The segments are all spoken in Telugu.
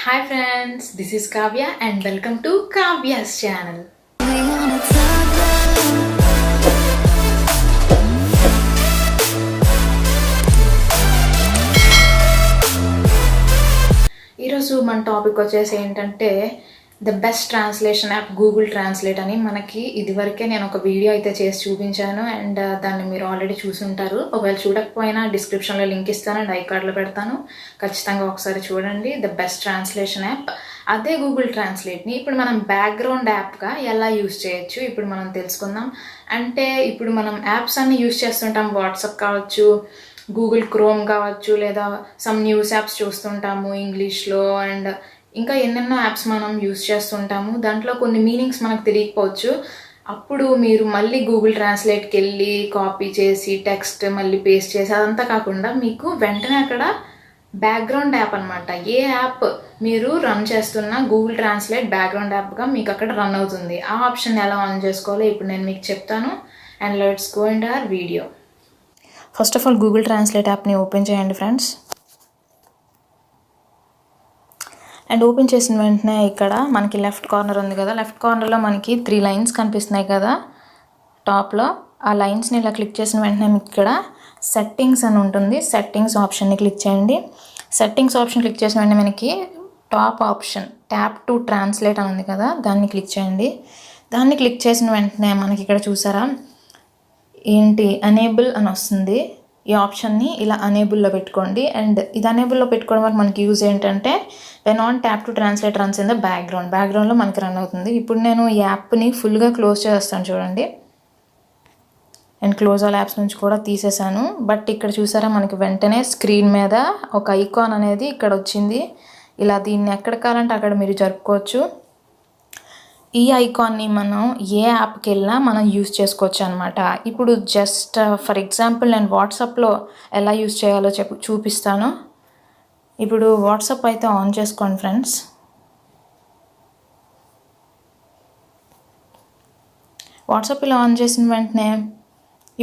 Hi friends, this is Kavya and welcome to Kavya's channel. ఈరోజు మన టాపిక్ వచ్చేసి ఏంటంటే the best translation app Google translate అని. మనకి ఇదివరకే నేను ఒక వీడియో అయితే చేసి చూపించాను అండ్ దాన్ని మీరు ఆల్రెడీ చూసి ఉంటారు. ఒకవేళ చూడకపోయినా డిస్క్రిప్షన్లో లింక్ ఇస్తాను అండ్ ఐకార్డ్లో పెడతాను, ఖచ్చితంగా ఒకసారి చూడండి. ద బెస్ట్ ట్రాన్స్లేషన్ యాప్ అదే గూగుల్ ట్రాన్స్లేట్ని ఇప్పుడు మనం బ్యాక్గ్రౌండ్ యాప్గా ఎలా యూస్ చేయొచ్చు ఇప్పుడు మనం తెలుసుకుందాం. అంటే ఇప్పుడు మనం యాప్స్ అన్ని యూస్ చేస్తుంటాం, వాట్సాప్ కావచ్చు, గూగుల్ క్రోమ్ కావచ్చు, లేదా సమ్ న్యూస్ యాప్స్ చూస్తుంటాము ఇంగ్లీష్లో, అండ్ ఇంకా ఎన్నెన్నో యాప్స్ మనం యూస్ చేస్తుంటాము. దాంట్లో కొన్ని మీనింగ్స్ మనకు తెలియకపోవచ్చు. అప్పుడు మీరు మళ్ళీ గూగుల్ ట్రాన్స్లేట్కి వెళ్ళి కాపీ చేసి టెక్స్ట్ మళ్ళీ పేస్ట్ చేసి అదంతా కాకుండా మీకు వెంటనే అక్కడ బ్యాక్గ్రౌండ్ యాప్ అనమాట, ఏ యాప్ మీరు రన్ చేస్తున్నా గూగుల్ ట్రాన్స్లేట్ బ్యాక్గ్రౌండ్ యాప్గా మీకు అక్కడ రన్ అవుతుంది. ఆ ఆప్షన్ ఎలా ఆన్ చేసుకోవాలో ఇప్పుడు నేను మీకు చెప్తాను. And let's go in our video. First of all Google translate యాప్ని ఓపెన్ చేయండి ఫ్రెండ్స్. అండ్ ఓపెన్ చేసిన వెంటనే ఇక్కడ మనకి లెఫ్ట్ కార్నర్ ఉంది కదా, లెఫ్ట్ కార్నర్లో మనకి 3 లైన్స్ కనిపిస్తున్నాయి కదా టాప్లో. ఆ లైన్స్ని ఇలా క్లిక్ చేసిన వెంటనే మీకు ఇక్కడ సెట్టింగ్స్ అని ఉంటుంది. సెట్టింగ్స్ ఆప్షన్ని క్లిక్ చేయండి. సెట్టింగ్స్ ఆప్షన్ క్లిక్ చేసిన వెంటనే మనకి top option tap to translate అని ఉంది కదా, దాన్ని క్లిక్ చేయండి. దాన్ని క్లిక్ చేసిన వెంటనే మనకి ఇక్కడ చూసారా ఏంటి అనేబుల్ అని వస్తుంది. ఈ ఆప్షన్ని ఇలా అనేబుల్లో పెట్టుకోండి. అండ్ ఇది అనేబుల్లో పెట్టుకోవడం వల్ల మనకి యూజ్ ఏంటంటే when on tap to translate runs in the బ్యాక్గ్రౌండ్లో మనకి రన్ అవుతుంది. ఇప్పుడు నేను ఈ యాప్ని ఫుల్గా క్లోజ్ చేస్తాను చూడండి. అండ్ క్లోజ్ ఆల్ యాప్స్ నుంచి కూడా తీసేసాను. బట్ ఇక్కడ చూసారా మనకి వెంటనే స్క్రీన్ మీద ఒక ఐకాన్ అనేది ఇక్కడ వచ్చింది. ఇలా దీన్ని ఎక్కడ కావాలంటే అక్కడ మీరు జరుపుకోవచ్చు. ఈ ఐకాన్ని మనం ఏ యాప్కి వెళ్ళినా మనం యూస్ చేసుకోవచ్చు అనమాట. ఇప్పుడు జస్ట్ ఫర్ ఎగ్జాంపుల్ నేను వాట్సాప్లో ఎలా యూస్ చేయాలో చూపిస్తాను. ఇప్పుడు వాట్సాప్ అయితే ఆన్ చేసుకోండి ఫ్రెండ్స్. వాట్సాప్ ఇలా ఆన్ చేసిన వెంటనే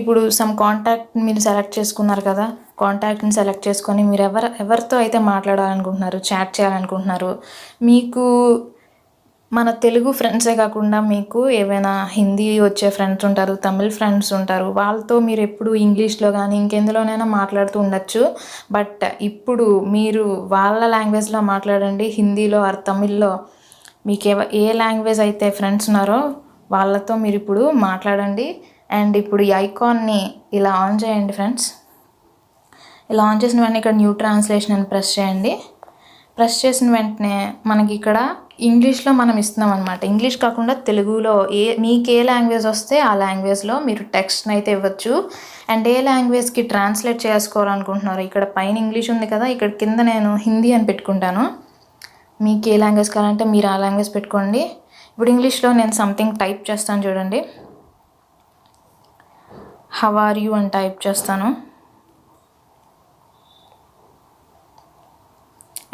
ఇప్పుడు సమ్ కాంటాక్ట్ మీరు సెలెక్ట్ చేసుకున్నారు కదా, కాంటాక్ట్ని సెలెక్ట్ చేసుకొని మీరు ఎవరితో అయితే మాట్లాడాలనుకుంటున్నారు, చాట్ చేయాలనుకుంటున్నారు, మీకు మన తెలుగు ఫ్రెండ్సే కాకుండా మీకు ఏవైనా హిందీ వచ్చే ఫ్రెండ్స్ ఉంటారు, తమిళ్ ఫ్రెండ్స్ ఉంటారు, వాళ్ళతో మీరు ఎప్పుడు ఇంగ్లీష్లో కానీ ఇంకెందులోనైనా మాట్లాడుతూ ఉండొచ్చు. బట్ ఇప్పుడు మీరు వాళ్ళ లాంగ్వేజ్లో మాట్లాడండి, హిందీలో ఆర్ తమిళ్లో, మీకు ఏ లాంగ్వేజ్ అయితే ఫ్రెండ్స్ ఉన్నారో వాళ్ళతో మీరు ఇప్పుడు మాట్లాడండి. అండ్ ఇప్పుడు ఈ ఐకాన్ని ఇలా ఆన్ చేయండి ఫ్రెండ్స్. ఇలా ఆన్ చేసిన వెంటనే ఇక్కడ న్యూ ట్రాన్స్లేషన్ అని ప్రెస్ చేయండి. ప్రెస్ చేసిన వెంటనే మనకి ఇక్కడ ఇంగ్లీష్లో మనం ఇస్తున్నాం అనమాట. ఇంగ్లీష్ కాకుండా తెలుగులో మీకు ఏ లాంగ్వేజ్ వస్తే ఆ లాంగ్వేజ్లో మీరు టెక్స్ట్ని అయితే ఇవ్వచ్చు. అండ్ ఏ లాంగ్వేజ్కి ట్రాన్స్లేట్ చేసుకోవాలనుకుంటున్నారు, ఇక్కడ పైన ఇంగ్లీష్ ఉంది కదా, ఇక్కడ కింద నేను హిందీ అని పెట్టుకుంటాను. మీకు ఏ లాంగ్వేజ్ కావాలంటే మీరు ఆ లాంగ్వేజ్ పెట్టుకోండి. ఇప్పుడు ఇంగ్లీష్లో నేను సంథింగ్ టైప్ చేస్తాను చూడండి. హౌ ఆర్ యూ అని టైప్ చేస్తాను.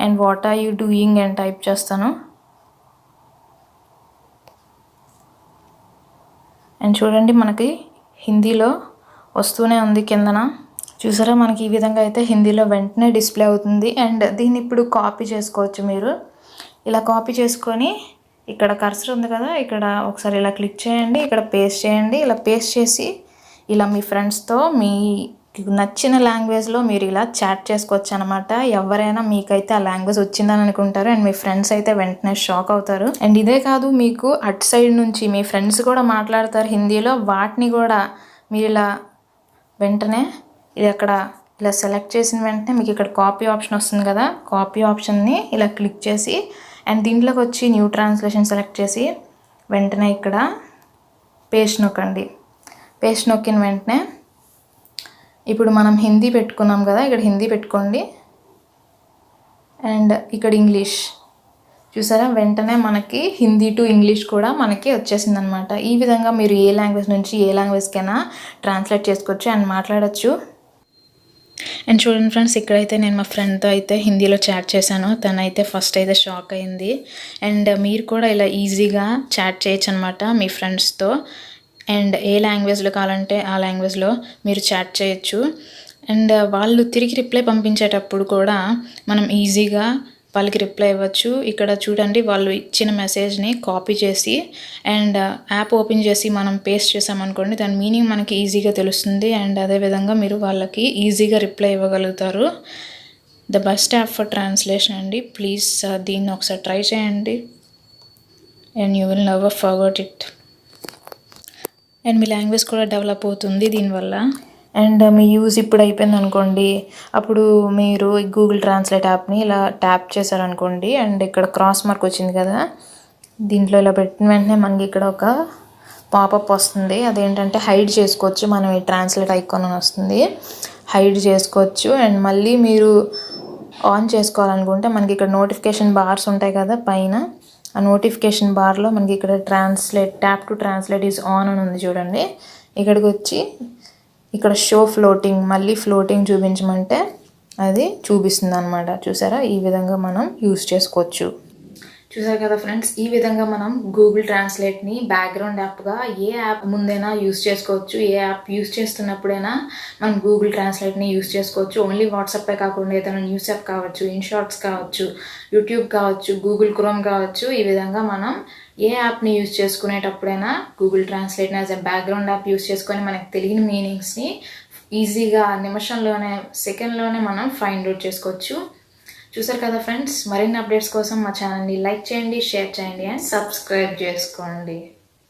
And what are you doing అని టైప్ చేస్తాను. అండ్ చూడండి మనకి హిందీలో వస్తూనే ఉంది కిందన, చూసారా మనకి ఈ విధంగా అయితే హిందీలో వెంటనే డిస్ప్లే అవుతుంది. అండ్ దీన్ని ఇప్పుడు కాపీ చేసుకోవచ్చు. మీరు ఇలా కాపీ చేసుకొని ఇక్కడ కర్సర్ ఉంది కదా, ఇక్కడ ఒకసారి ఇలా క్లిక్ చేయండి, ఇక్కడ పేస్ట్ చేయండి. ఇలా పేస్ట్ చేసి ఇలా మీ ఫ్రెండ్స్తో మీకు నచ్చిన లాంగ్వేజ్లో మీరు ఇలా చాట్ చేసుకోవచ్చు అనమాట. ఎవరైనా మీకైతే ఆ లాంగ్వేజ్ వచ్చిందని అనుకుంటారు అండ్ మీ ఫ్రెండ్స్ అయితే వెంటనే షాక్ అవుతారు. అండ్ ఇదే కాదు, మీకు అటు సైడ్ నుంచి మీ ఫ్రెండ్స్ కూడా మాట్లాడతారు హిందీలో, వాటిని కూడా మీరు ఇలా వెంటనే ఇది అక్కడ ఇలా సెలెక్ట్ చేసిన వెంటనే మీకు ఇక్కడ కాపీ ఆప్షన్ వస్తుంది కదా, కాపీ ఆప్షన్ని ఇలా క్లిక్ చేసి అండ్ దీంట్లోకి వచ్చి న్యూ ట్రాన్స్లేషన్ సెలెక్ట్ చేసి వెంటనే ఇక్కడ పేస్ట్ నొక్కండి. పేస్ట్ నొక్కిన వెంటనే ఇప్పుడు మనం హిందీ పెట్టుకున్నాం కదా, ఇక్కడ హిందీ పెట్టుకోండి. అండ్ ఇక్కడ ఇంగ్లీష్ చూసారా, వెంటనే మనకి హిందీ టు ఇంగ్లీష్ కూడా మనకి వచ్చేసింది అనమాట. ఈ విధంగా మీరు ఏ లాంగ్వేజ్ నుంచి ఏ లాంగ్వేజ్కైనా ట్రాన్స్లేట్ చేసుకోవచ్చు అండ్ మాట్లాడచ్చు. అండ్ చూడండి ఫ్రెండ్స్, ఇక్కడైతే నేను మా ఫ్రెండ్తో అయితే హిందీలో చాట్ చేశాను. తనైతే ఫస్ట్ అయితే షాక్ అయింది. అండ్ మీరు కూడా ఇలా ఈజీగా చాట్ చేయొచ్చు అనమాట మీ ఫ్రెండ్స్తో. అండ్ ఏ లాంగ్వేజ్లో కావాలంటే ఆ లాంగ్వేజ్లో మీరు చాట్ చేయొచ్చు. అండ్ వాళ్ళు తిరిగి రిప్లై పంపించేటప్పుడు కూడా మనం ఈజీగా వాళ్ళకి రిప్లై ఇవ్వచ్చు. ఇక్కడ చూడండి వాళ్ళు ఇచ్చిన మెసేజ్ని కాపీ చేసి అండ్ యాప్ ఓపెన్ చేసి మనం పేస్ట్ చేసామనుకోండి దాని మీనింగ్ మనకి ఈజీగా తెలుస్తుంది. అండ్ అదేవిధంగా మీరు వాళ్ళకి ఈజీగా రిప్లై ఇవ్వగలుగుతారు. The best app for translation అండి. ప్లీజ్ దీన్ని ఒకసారి ట్రై చేయండి and you will never forget it. And మీ లాంగ్వేజ్ కూడా డెవలప్ అవుతుంది దీనివల్ల. అండ్ మీ యూజ్ ఇప్పుడు అయిపోయింది అనుకోండి, అప్పుడు మీరు గూగుల్ ట్రాన్స్లేట్ యాప్ని ఇలా ట్యాప్ చేశారనుకోండి అండ్ ఇక్కడ క్రాస్ మార్క్ వచ్చింది కదా, దీంట్లో ఇలా పెట్టిన వెంటనే మనకి ఇక్కడ ఒక పాపప్ వస్తుంది. అదేంటంటే హైడ్ చేసుకోవచ్చు. మనం ఈ ట్రాన్స్లేట్ ఐకాన్ వస్తుంది, హైడ్ చేసుకోవచ్చు. అండ్ మళ్ళీ మీరు ఆన్ చేసుకోవాలనుకుంటే మనకి ఇక్కడ నోటిఫికేషన్ బార్స్ ఉంటాయి కదా పైన, ఆ నోటిఫికేషన్ బార్లో మనకి ఇక్కడ tap to translate is on అని ఉంది చూడండి. ఇక్కడికి వచ్చి ఇక్కడ షో ఫ్లోటింగ్, మళ్ళీ ఫ్లోటింగ్ చూపించమంటే అది చూపిస్తుంది అనమాట. చూసారా, ఈ విధంగా మనం యూస్ చేసుకోవచ్చు. చూసారు కదా ఫ్రెండ్స్, ఈ విధంగా మనం గూగుల్ ట్రాన్స్లేట్ని బ్యాక్గ్రౌండ్ యాప్గా ఏ యాప్ ముందైనా యూస్ చేసుకోవచ్చు. ఏ యాప్ యూస్ చేస్తున్నప్పుడైనా మనం గూగుల్ ట్రాన్స్లేట్ని యూస్ చేసుకోవచ్చు. ఓన్లీ వాట్సాప్పే కాకుండా ఏదైనా న్యూస్ యాప్ కావచ్చు, ఇన్షార్ట్స్ కావచ్చు, యూట్యూబ్ కావచ్చు, గూగుల్ క్రోమ్ కావచ్చు. ఈ విధంగా మనం ఏ యాప్ని యూస్ చేసుకునేటప్పుడైనా గూగుల్ ట్రాన్స్లేట్ని as a background app use చేసుకొని మనకు తెలియని మీనింగ్స్ని ఈజీగా నిమిషంలోనే, సెకండ్లోనే మనం ఫైండ్ అవుట్ చేసుకోవచ్చు. చూసారు కదా ఫ్రెండ్స్, మరిన్ని అప్డేట్స్ కోసం మా ఛానల్ని లైక్ చేయండి, షేర్ చేయండి అండ్ సబ్స్క్రైబ్ చేసుకోండి.